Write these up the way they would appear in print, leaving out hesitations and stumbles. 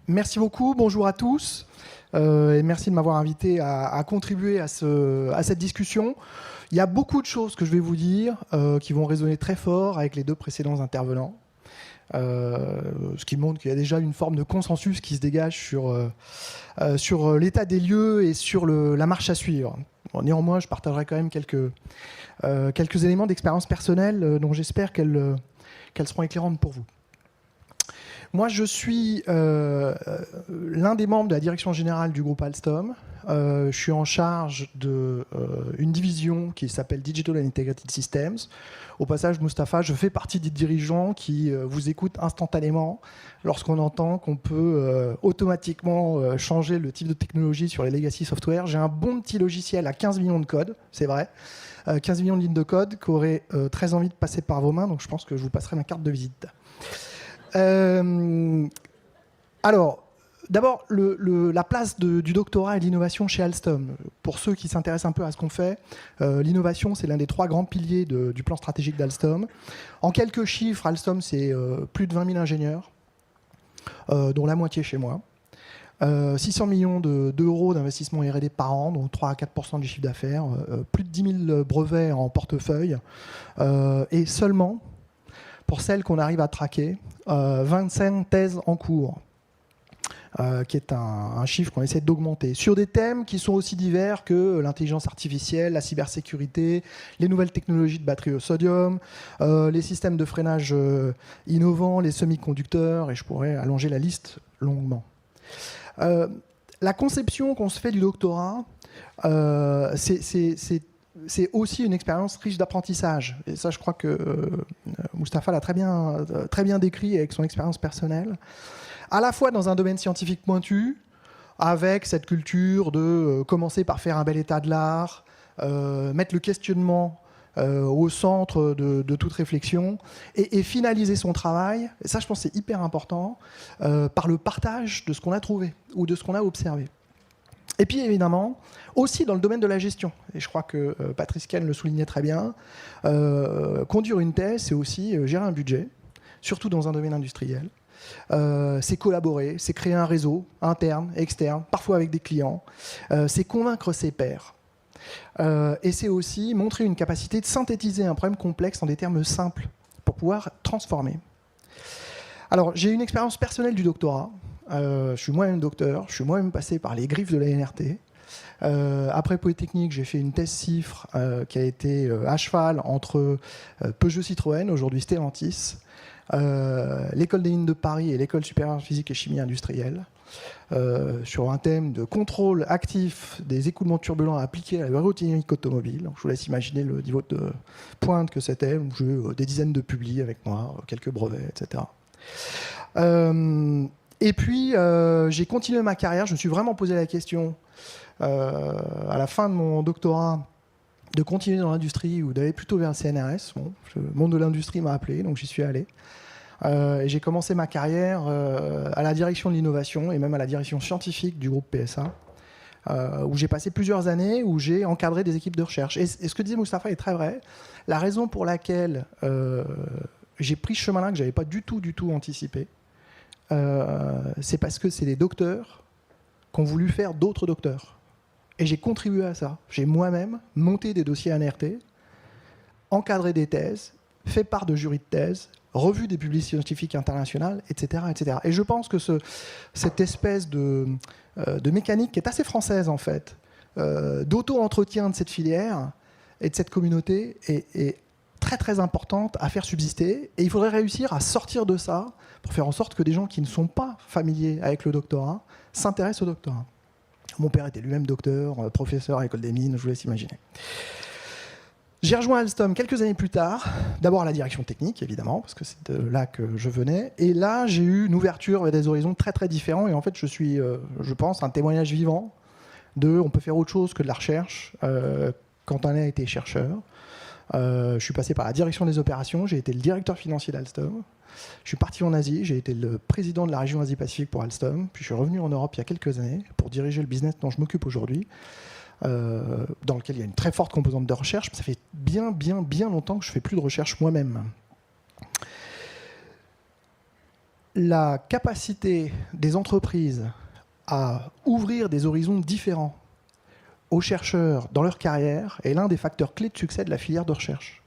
Merci beaucoup, bonjour à tous, et merci de m'avoir invité à contribuer à cette discussion. Il y a beaucoup de choses que je vais vous dire qui vont résonner très fort avec les deux précédents intervenants, ce qui montre qu'il y a déjà une forme de consensus qui se dégage sur l'état des lieux et sur la marche à suivre. Bon, néanmoins, je partagerai quand même quelques éléments d'expérience personnelle dont j'espère qu'elles seront éclairantes pour vous. Moi, je suis l'un des membres de la direction générale du groupe Alstom. Je suis en charge d'une division qui s'appelle Digital and Integrated Systems. Au passage, Mustapha, je fais partie des dirigeants qui vous écoutent instantanément lorsqu'on entend qu'on peut automatiquement changer le type de technologie sur les legacy software. J'ai un bon petit logiciel à 15 millions de codes, c'est vrai. 15 millions de lignes de code qui auraient très envie de passer par vos mains, donc je pense que je vous passerai ma carte de visite. Alors, d'abord, la place du doctorat et de l'innovation chez Alstom. Pour ceux qui s'intéressent un peu à ce qu'on fait, l'innovation, c'est l'un des 3 grands piliers du plan stratégique d'Alstom. En quelques chiffres, Alstom, c'est plus de 20 000 ingénieurs, dont la moitié chez moi. 600 millions d'euros d'investissement R&D par an, donc 3 à 4% du chiffre d'affaires, plus de 10 000 brevets en portefeuille, et seulement, pour celles qu'on arrive à traquer, 25 thèses en cours, qui est un chiffre qu'on essaie d'augmenter, sur des thèmes qui sont aussi divers que l'intelligence artificielle, la cybersécurité, les nouvelles technologies de batterie au sodium, les systèmes de freinage innovants, les semi-conducteurs, et je pourrais allonger la liste longuement. La conception qu'on se fait du doctorat, c'est aussi une expérience riche d'apprentissage. Et ça, je crois que Mustapha l'a très bien décrit avec son expérience personnelle. À la fois dans un domaine scientifique pointu, avec cette culture de commencer par faire un bel état de l'art, mettre le questionnement au centre de toute réflexion, et finaliser son travail, et ça, je pense que c'est hyper important, par le partage de ce qu'on a trouvé ou de ce qu'on a observé. Et puis évidemment, aussi dans le domaine de la gestion, et je crois que Patrice Ken le soulignait très bien, conduire une thèse, c'est aussi gérer un budget, surtout dans un domaine industriel. C'est collaborer, c'est créer un réseau interne, externe, parfois avec des clients, c'est convaincre ses pairs. Et c'est aussi montrer une capacité de synthétiser un problème complexe en des termes simples pour pouvoir transformer. Alors, j'ai une expérience personnelle du doctorat. Je suis moi-même docteur, je suis moi-même passé par les griffes de la NRT. Après Polytechnique, j'ai fait une thèse CIFRE qui a été à cheval entre Peugeot Citroën, aujourd'hui Stellantis, l'école des mines de Paris et l'école supérieure de physique et chimie industrielle, sur un thème de contrôle actif des écoulements turbulents appliqués à l'aérodynamique automobile. Donc, je vous laisse imaginer le niveau de pointe que c'était. J'ai eu des dizaines de publis avec moi, quelques brevets, etc. Et puis, j'ai continué ma carrière. Je me suis vraiment posé la question, à la fin de mon doctorat, de continuer dans l'industrie ou d'aller plutôt vers le CNRS. Bon, le monde de l'industrie m'a appelé, donc j'y suis allé. Et j'ai commencé ma carrière à la direction de l'innovation et même à la direction scientifique du groupe PSA, où j'ai passé plusieurs années, où j'ai encadré des équipes de recherche. Et ce que disait Mustapha est très vrai. La raison pour laquelle j'ai pris ce chemin-là, que je n'avais pas du tout anticipé, c'est parce que c'est des docteurs qui ont voulu faire d'autres docteurs. Et j'ai contribué à ça. J'ai moi-même monté des dossiers NRT, encadré des thèses, fait part de jurys de thèse, revu des publications scientifiques internationales, etc., etc. Et je pense que cette espèce de mécanique qui est assez française, en fait, d'auto-entretien de cette filière et de cette communauté est très, très importante à faire subsister. Et il faudrait réussir à sortir de ça pour faire en sorte que des gens qui ne sont pas familiers avec le doctorat s'intéressent au doctorat. Mon père était lui-même docteur, professeur à l'école des mines, je vous laisse imaginer. J'ai rejoint Alstom quelques années plus tard, d'abord à la direction technique, évidemment, parce que c'est de là que je venais. Et là, j'ai eu une ouverture vers des horizons très, très différents. Et en fait, je suis, je pense, un témoignage vivant on peut faire autre chose que de la recherche quand on a été chercheur. Je suis passé par la direction des opérations, j'ai été le directeur financier d'Alstom. Je suis parti en Asie, j'ai été le président de la région Asie-Pacifique pour Alstom. Puis je suis revenu en Europe il y a quelques années pour diriger le business dont je m'occupe aujourd'hui. Dans lequel il y a une très forte composante de recherche, mais ça fait bien longtemps que je ne fais plus de recherche moi-même. La capacité des entreprises à ouvrir des horizons différents aux chercheurs dans leur carrière est l'un des facteurs clés de succès de la filière de recherche.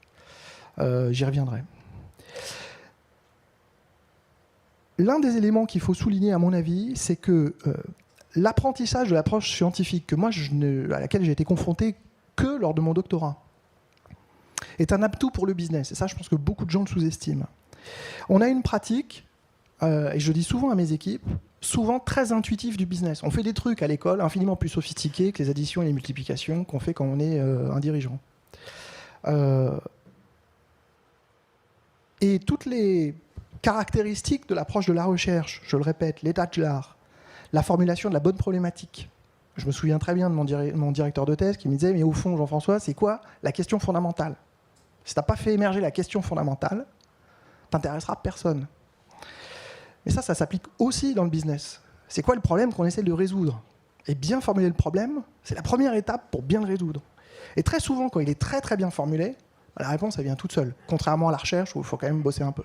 J'y reviendrai. L'un des éléments qu'il faut souligner, à mon avis, c'est que l'apprentissage de l'approche scientifique, à laquelle j'ai été confronté que lors de mon doctorat, est un atout pour le business. Et ça, je pense que beaucoup de gens le sous-estiment. On a une pratique, et je dis souvent à mes équipes, souvent très intuitive du business. On fait des trucs à l'école infiniment plus sophistiqués que les additions et les multiplications qu'on fait quand on est un dirigeant. Et toutes les caractéristiques de l'approche de la recherche, je le répète, l'état de l'art, la formulation de la bonne problématique. Je me souviens très bien de mon directeur de thèse qui me disait « Mais au fond, Jean-François, c'est quoi la question fondamentale ? Si tu n'as pas fait émerger la question fondamentale, t'intéresseras personne. » Mais ça s'applique aussi dans le business. C'est quoi le problème qu'on essaie de résoudre ? Et bien formuler le problème, c'est la première étape pour bien le résoudre. Et très souvent, quand il est très très bien formulé, la réponse, elle vient toute seule. Contrairement à la recherche, où il faut quand même bosser un peu.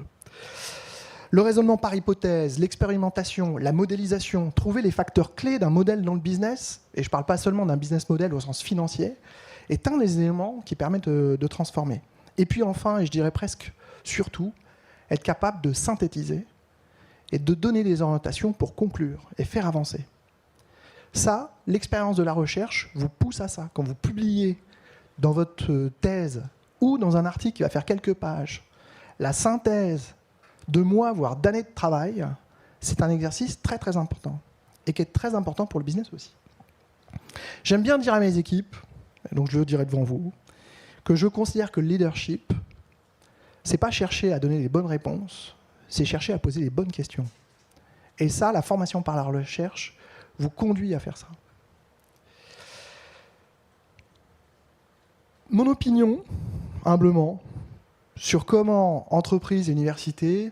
Le raisonnement par hypothèse, l'expérimentation, la modélisation, trouver les facteurs clés d'un modèle dans le business, et je ne parle pas seulement d'un business model au sens financier, est un des éléments qui permettent de transformer. Et puis enfin, et je dirais presque surtout, être capable de synthétiser et de donner des orientations pour conclure et faire avancer. Ça, l'expérience de la recherche vous pousse à ça. Quand vous publiez dans votre thèse ou dans un article qui va faire quelques pages, la synthèse de mois, voire d'années de travail, c'est un exercice très très important et qui est très important pour le business aussi. J'aime bien dire à mes équipes, donc je le dirai devant vous, que je considère que le leadership, c'est pas chercher à donner les bonnes réponses, c'est chercher à poser les bonnes questions. Et ça, la formation par la recherche vous conduit à faire ça. Mon opinion, humblement, sur comment entreprises et universités,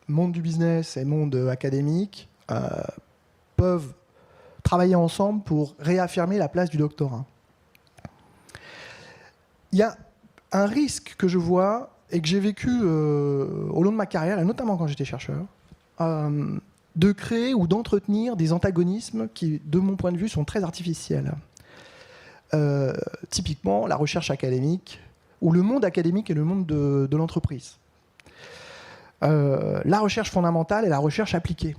monde du business et monde académique, peuvent travailler ensemble pour réaffirmer la place du doctorat. Il y a un risque que je vois et que j'ai vécu au long de ma carrière, et notamment quand j'étais chercheur, de créer ou d'entretenir des antagonismes qui, de mon point de vue, sont très artificiels. Typiquement, la recherche académique, ou le monde académique et le monde de l'entreprise. La recherche fondamentale et la recherche appliquée.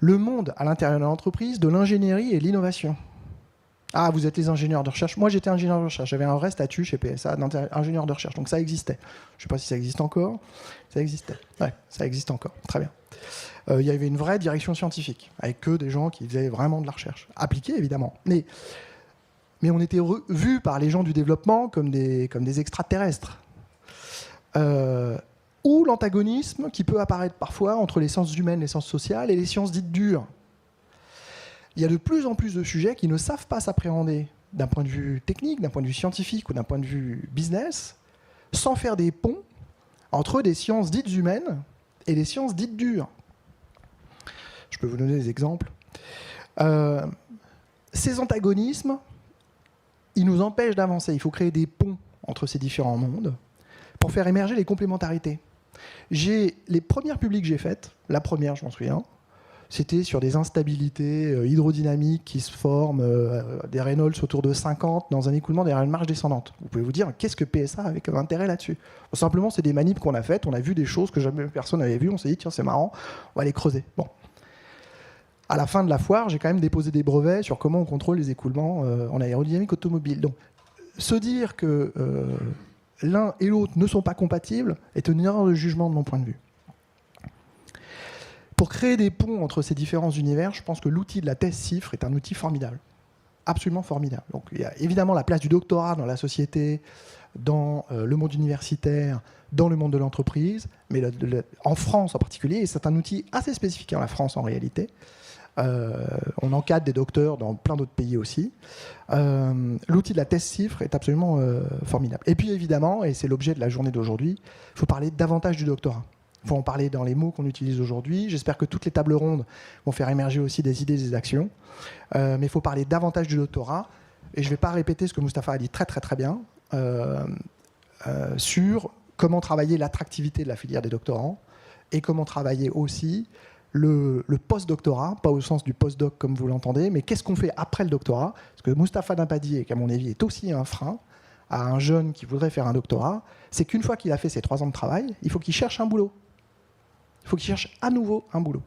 Le monde à l'intérieur de l'entreprise, de l'ingénierie et de l'innovation. Ah, vous êtes les ingénieurs de recherche. Moi, j'étais ingénieur de recherche. J'avais un vrai statut chez PSA d'ingénieur de recherche. Donc ça existait. Je ne sais pas si ça existe encore. Ça existait. Ouais, ça existe encore. Très bien. Il y avait une vraie direction scientifique, avec que des gens qui faisaient vraiment de la recherche. Appliquée, évidemment. Mais on était vus par les gens du développement comme des extraterrestres. Ou l'antagonisme qui peut apparaître parfois entre les sciences humaines, les sciences sociales et les sciences dites dures. Il y a de plus en plus de sujets qui ne savent pas s'appréhender d'un point de vue technique, d'un point de vue scientifique ou d'un point de vue business, sans faire des ponts entre des sciences dites humaines et des sciences dites dures. Je peux vous donner des exemples. Ces antagonismes, ils nous empêchent d'avancer. Il faut créer des ponts entre ces différents mondes pour faire émerger les complémentarités. Les premières publiques que j'ai faites, la première, je m'en souviens, c'était sur des instabilités hydrodynamiques qui se forment, des Reynolds autour de 50 dans un écoulement derrière une marge descendante. Vous pouvez vous dire, qu'est-ce que PSA avait comme intérêt là-dessus ? Simplement, c'est des manips qu'on a faites, on a vu des choses que jamais personne n'avait vues, on s'est dit, tiens, c'est marrant, on va les creuser. Bon. À la fin de la foire, j'ai quand même déposé des brevets sur comment on contrôle les écoulements en aérodynamique automobile. Donc, se dire que l'un et l'autre ne sont pas compatibles est une erreur de jugement de mon point de vue. Pour créer des ponts entre ces différents univers, je pense que l'outil de la thèse CIFRE est un outil formidable, absolument formidable. Donc, il y a évidemment la place du doctorat dans la société, dans le monde universitaire, dans le monde de l'entreprise, mais en France en particulier, et c'est un outil assez spécifique en la France en réalité. On encadre des docteurs dans plein d'autres pays aussi. L'outil de la thèse CIFRE est absolument formidable. Et puis évidemment, et c'est l'objet de la journée d'aujourd'hui, il faut parler davantage du doctorat. Il faut en parler dans les mots qu'on utilise aujourd'hui. J'espère que toutes les tables rondes vont faire émerger aussi des idées, des actions. Mais il faut parler davantage du doctorat. Et je ne vais pas répéter ce que Mustapha a dit très très très bien sur comment travailler l'attractivité de la filière des doctorants et comment travailler aussi le post-doctorat, pas au sens du post-doc comme vous l'entendez, mais qu'est-ce qu'on fait après le doctorat? Parce que Mustapha Nampadi, qui à mon avis est aussi un frein à un jeune qui voudrait faire un doctorat, c'est qu'une fois qu'il a fait ses 3 ans de travail, il faut qu'il cherche un boulot. Il faut qu'il cherche à nouveau un boulot.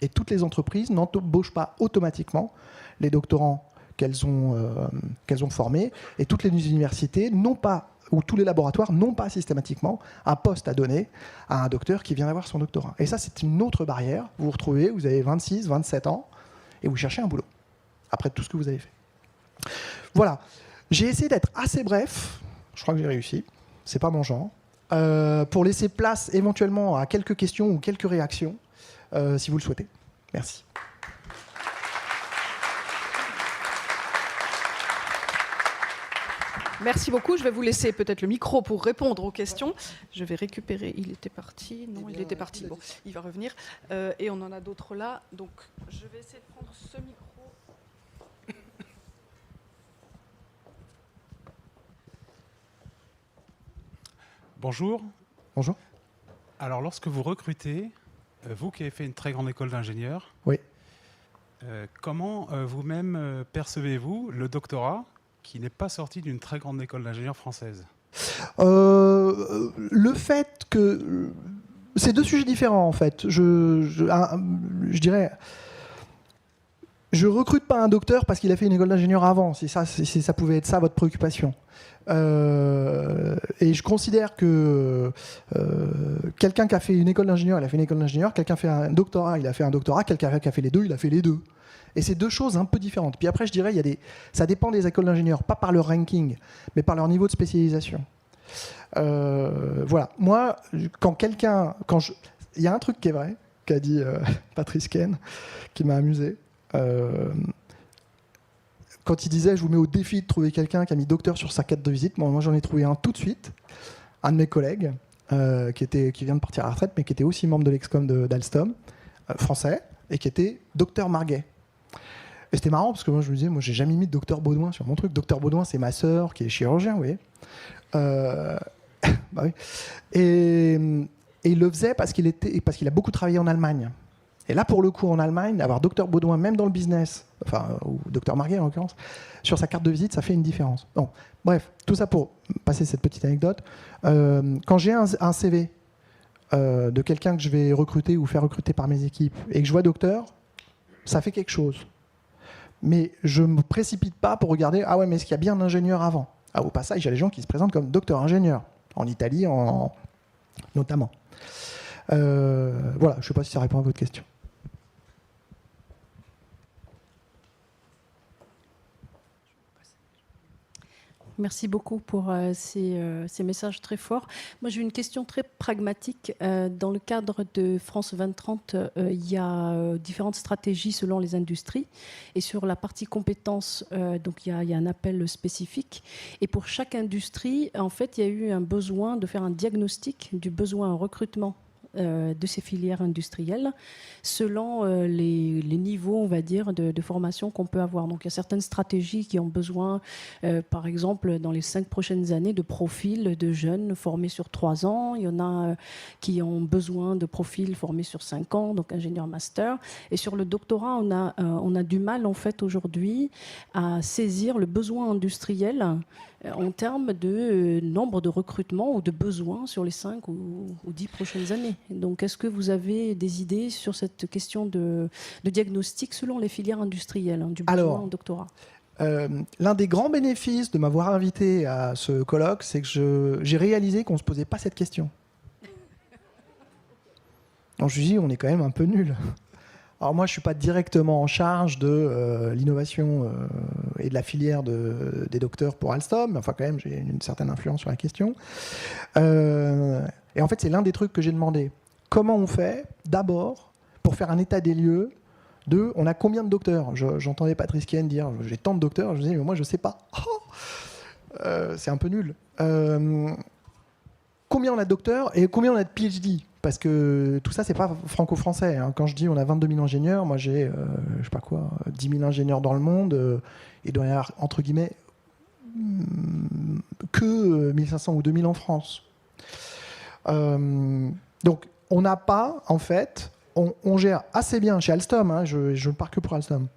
Et toutes les entreprises n'embauchent pas automatiquement les doctorants qu'elles ont formés, et toutes les universités n'ont pas, ou tous les laboratoires n'ont pas systématiquement un poste à donner à un docteur qui vient d'avoir son doctorat. Et ça, c'est une autre barrière. Vous vous retrouvez, vous avez 26, 27 ans, et vous cherchez un boulot, après tout ce que vous avez fait. Voilà. J'ai essayé d'être assez bref. Je crois que j'ai réussi. C'est pas mon genre. Pour laisser place éventuellement à quelques questions ou quelques réactions, si vous le souhaitez. Merci. Merci beaucoup. Je vais vous laisser peut-être le micro pour répondre aux questions. Je vais récupérer. Il était parti. Non, il était parti. Bon, il va revenir. Et on en a d'autres là. Donc, je vais essayer de prendre ce micro. Bonjour. Bonjour. Alors, lorsque vous recrutez, vous qui avez fait une très grande école d'ingénieur, Oui. comment vous-même percevez-vous le doctorat qui n'est pas sorti d'une très grande école d'ingénieur française? Le fait que... C'est 2 sujets différents, en fait. Je dirais... Je recrute pas un docteur parce qu'il a fait une école d'ingénieur avant, si ça pouvait être ça votre préoccupation. Et je considère que quelqu'un qui a fait une école d'ingénieur, il a fait une école d'ingénieur, quelqu'un qui a fait un doctorat, il a fait un doctorat, quelqu'un qui a fait les deux, il a fait les deux. Et c'est 2 choses un peu différentes. Puis après, je dirais, ça dépend des écoles d'ingénieurs, pas par leur ranking, mais par leur niveau de spécialisation. Voilà. Moi, il y a un truc qui est vrai, qu'a dit Patrice Ken, qui m'a amusé. Quand il disait je vous mets au défi de trouver quelqu'un qui a mis docteur sur sa carte de visite, moi j'en ai trouvé un tout de suite, un de mes collègues qui vient de partir à la retraite mais qui était aussi membre de l'excom d'Alstom, français, et qui était docteur Marguet. Et c'était marrant parce que moi je me disais, moi j'ai jamais mis de docteur Baudouin sur mon truc. Docteur Baudouin, c'est ma sœur qui est chirurgien, vous voyez. Bah oui. Et il le faisait parce qu'il a beaucoup travaillé en Allemagne. Et là, pour le coup, en Allemagne, avoir Dr Baudouin, même dans le business, ou Dr Marguet en l'occurrence, sur sa carte de visite, ça fait une différence. Bon, bref, tout ça pour passer cette petite anecdote. Quand j'ai un CV de quelqu'un que je vais recruter ou faire recruter par mes équipes, et que je vois docteur, ça fait quelque chose. Mais je ne me précipite pas pour regarder, ah ouais, mais est-ce qu'il y a bien un ingénieur avant? Au passage, il y a des gens qui se présentent comme docteur ingénieur, en Italie notamment. Voilà, je ne sais pas si ça répond à votre question. Merci beaucoup pour ces messages très forts. Moi, j'ai une question très pragmatique. Dans le cadre de France 2030, il y a différentes stratégies selon les industries. Et sur la partie compétences, donc il y a un appel spécifique. Et pour chaque industrie, en fait, il y a eu un besoin de faire un diagnostic du besoin en recrutement de ces filières industrielles selon les niveaux, on va dire, de formation qu'on peut avoir. Donc il y a certaines stratégies qui ont besoin, par exemple, dans les 5 prochaines années, de profils de jeunes formés sur 3 ans. Il y en a qui ont besoin de profils formés sur 5 ans, donc ingénieur master. Et sur le doctorat, on a du mal, en fait, aujourd'hui, à saisir le besoin industriel en termes de nombre de recrutements ou de besoins sur les 5 ou 10 prochaines années. Donc, est-ce que vous avez des idées sur cette question de diagnostic selon les filières industrielles, du besoin en doctorat? L'un des grands bénéfices de m'avoir invité à ce colloque, c'est que j'ai réalisé qu'on ne se posait pas cette question. Donc je me dis, on est quand même un peu nul. Alors moi, je ne suis pas directement en charge de l'innovation et de la filière des docteurs pour Alstom, mais enfin quand même, j'ai une certaine influence sur la question. Et en fait, c'est l'un des trucs que j'ai demandé. Comment on fait, d'abord, pour faire un état des lieux de on a combien de docteurs? J'entendais Patrice Ken dire j'ai tant de docteurs, je me disais mais moi je ne sais pas. C'est un peu nul. Combien on a de docteurs et combien on a de PhD? Parce que tout ça, c'est pas franco-français. Hein. Quand je dis on a 22 000 ingénieurs, moi j'ai, je sais pas quoi, 10 000 ingénieurs dans le monde, et doit y avoir, entre guillemets, que 1500 ou 2000 en France. Donc, on n'a pas, en fait, on gère assez bien chez Alstom, hein, je ne parle que pour Alstom,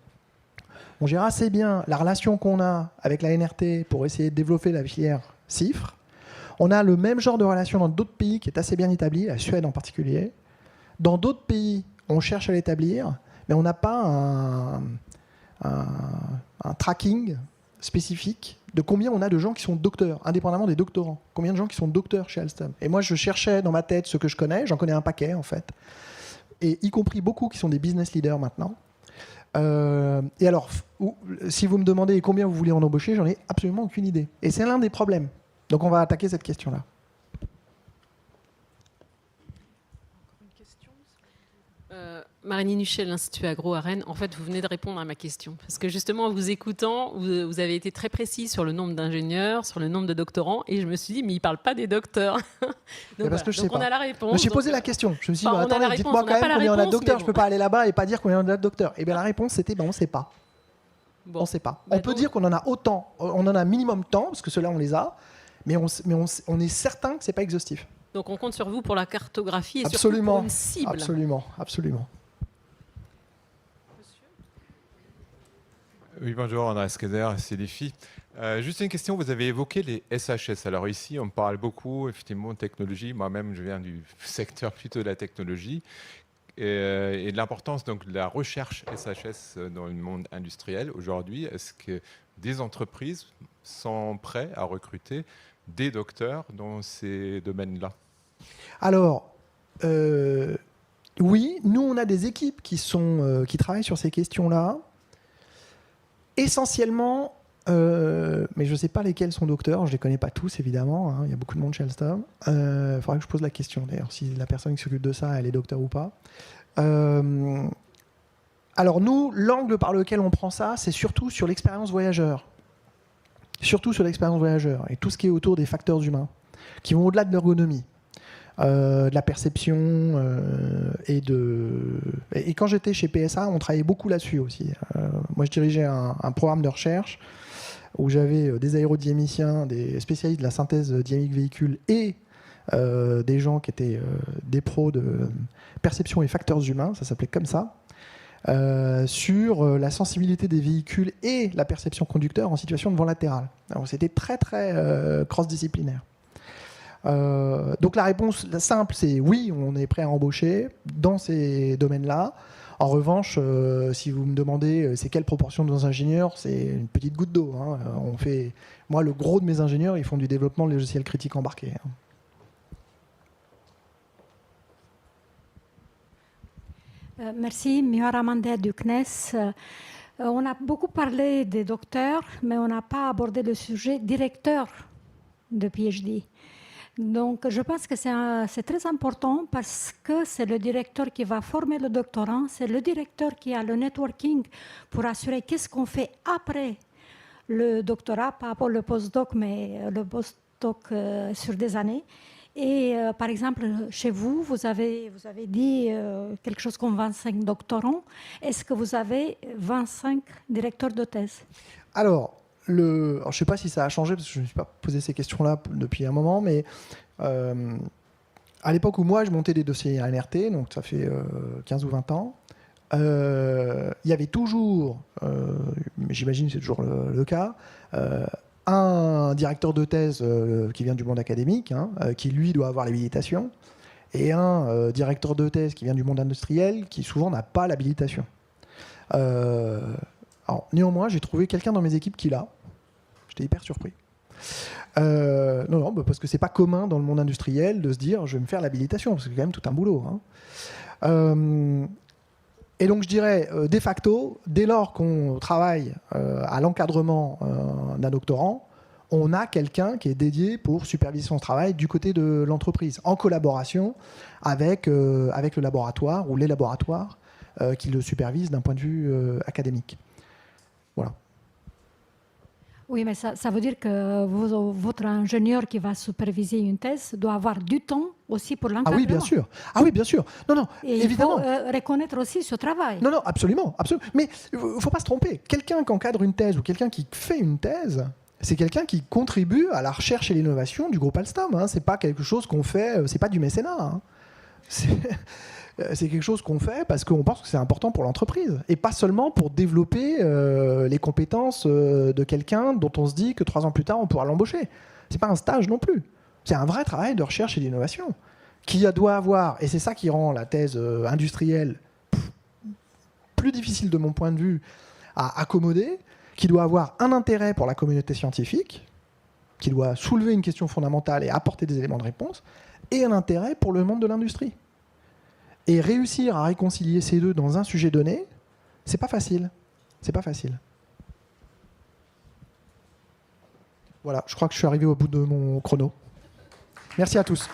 on gère assez bien la relation qu'on a avec la NRT pour essayer de développer la filière CIFRE. On a le même genre de relation dans d'autres pays qui est assez bien établi, la Suède en particulier. Dans d'autres pays, on cherche à l'établir, mais on n'a pas un tracking spécifique de combien on a de gens qui sont docteurs, indépendamment des doctorants. Combien de gens qui sont docteurs chez Alstom. Et moi, je cherchais dans ma tête ce que je connais, j'en connais un paquet en fait, et y compris beaucoup qui sont des business leaders maintenant. Et alors, si vous me demandez combien vous voulez en embaucher, j'en ai absolument aucune idée. Et c'est l'un des problèmes. Donc on va attaquer cette question-là. Marie Nuchet, l'Institut Agro à Rennes. En fait, vous venez de répondre à ma question. Parce que justement, en vous écoutant, vous avez été très précis sur le nombre d'ingénieurs, sur le nombre de doctorants. Et je me suis dit, mais il ne parle pas des docteurs. Donc, parce que je sais on pas. a la réponse. Je me suis posé la question. Je me suis dit, Enfin, on a la attendez, réponse, dites-moi on quand n'a pas même la combien on a de réponse, docteurs. mais Je bon. ne peux pas aller là-bas et pas dire combien on a de docteurs. Et bien la réponse, c'était, on ne sait pas. Bon. On ne sait pas. Bah On peut donc- dire qu'on en a autant. On en a minimum tant, parce que ceux-là, on les a. Mais on est certain que ce n'est pas exhaustif. Donc on compte sur vous pour la cartographie et surtout Absolument. pour une cible. Absolument. Absolument. Oui, bonjour, André Skader, CDFI. Juste une question, vous avez évoqué les SHS. Alors ici, on parle beaucoup, effectivement, de technologie. Moi-même, je viens du secteur plutôt de la technologie et de l'importance donc, de la recherche SHS dans le monde industriel. Aujourd'hui, est-ce que des entreprises sont prêtes à recruter des docteurs dans ces domaines-là? Alors, oui, nous, on a des équipes qui travaillent sur ces questions-là. Essentiellement, mais je ne sais pas lesquels sont docteurs, je ne les connais pas tous évidemment, hein, il y a beaucoup de monde chez Alstom. Il faudra que je pose la question d'ailleurs, si la personne qui s'occupe de ça, elle est docteur ou pas. Alors nous, l'angle par lequel on prend ça, c'est surtout sur l'expérience voyageur. Surtout sur l'expérience voyageur et tout ce qui est autour des facteurs humains, qui vont au-delà de l'ergonomie. De la perception et quand j'étais chez PSA, on travaillait beaucoup là-dessus aussi. Moi, je dirigeais un programme de recherche où j'avais des aérodynamiciens, des spécialistes de la synthèse dynamique véhicule et des gens qui étaient des pros de perception et facteurs humains, ça s'appelait comme ça, sur la sensibilité des véhicules et la perception conducteur en situation de vent latéral. Alors, c'était très très cross-disciplinaire. Donc la réponse simple, c'est oui, on est prêt à embaucher dans ces domaines-là. En revanche, si vous me demandez c'est quelle proportion de nos ingénieurs, c'est une petite goutte d'eau. Hein. Moi, le gros de mes ingénieurs, ils font du développement de logiciels critiques embarqués. Merci, Mihara Mandel du CNES. On a beaucoup parlé des docteurs, mais on n'a pas abordé le sujet directeur de PhD. Donc, je pense que c'est très important parce que c'est le directeur qui va former le doctorant, c'est le directeur qui a le networking pour assurer qu'est-ce qu'on fait après le doctorat, pas pour le postdoc, mais le postdoc sur des années. Et par exemple, chez vous, vous avez dit quelque chose comme 25 doctorants. Est-ce que vous avez 25 directeurs de thèse? Alors, je ne sais pas si ça a changé, parce que je ne me suis pas posé ces questions-là depuis un moment, mais à l'époque où moi, je montais des dossiers à NRT, donc ça fait 15 ou 20 ans, il y avait toujours, mais j'imagine que c'est toujours le cas, un directeur de thèse qui vient du monde académique, hein, qui lui doit avoir l'habilitation, et un directeur de thèse qui vient du monde industriel, qui souvent n'a pas l'habilitation. Alors, néanmoins, j'ai trouvé quelqu'un dans mes équipes qui l'a. J'étais hyper surpris. Non, parce que c'est pas commun dans le monde industriel de se dire je vais me faire l'habilitation, parce que c'est quand même tout un boulot. Hein. Et donc je dirais, de facto, dès lors qu'on travaille à l'encadrement d'un doctorant, on a quelqu'un qui est dédié pour superviser son travail du côté de l'entreprise, en collaboration avec le laboratoire ou les laboratoires qui le supervisent d'un point de vue académique. Voilà. Oui, mais ça veut dire que votre ingénieur qui va superviser une thèse doit avoir du temps aussi pour l'encadrement. Ah oui, bien sûr. Ah oui, bien sûr. Non, Et évidemment. Il faut reconnaître aussi ce travail. Non, absolument, absolument. Mais il ne faut pas se tromper. Quelqu'un qui encadre une thèse ou quelqu'un qui fait une thèse, c'est quelqu'un qui contribue à la recherche et l'innovation du groupe Alstom. Hein. C'est pas quelque chose qu'on fait, c'est pas du mécénat. Hein. C'est quelque chose qu'on fait parce qu'on pense que c'est important pour l'entreprise et pas seulement pour développer les compétences de quelqu'un dont on se dit que 3 ans plus tard on pourra l'embaucher. C'est pas un stage non plus. C'est un vrai travail de recherche et d'innovation qui doit avoir, et c'est ça qui rend la thèse industrielle plus difficile de mon point de vue à accommoder, qui doit avoir un intérêt pour la communauté scientifique, qui doit soulever une question fondamentale et apporter des éléments de réponse, et un intérêt pour le monde de l'industrie. Et réussir à réconcilier ces deux dans un sujet donné, c'est pas facile. C'est pas facile. Voilà, je crois que je suis arrivé au bout de mon chrono. Merci à tous.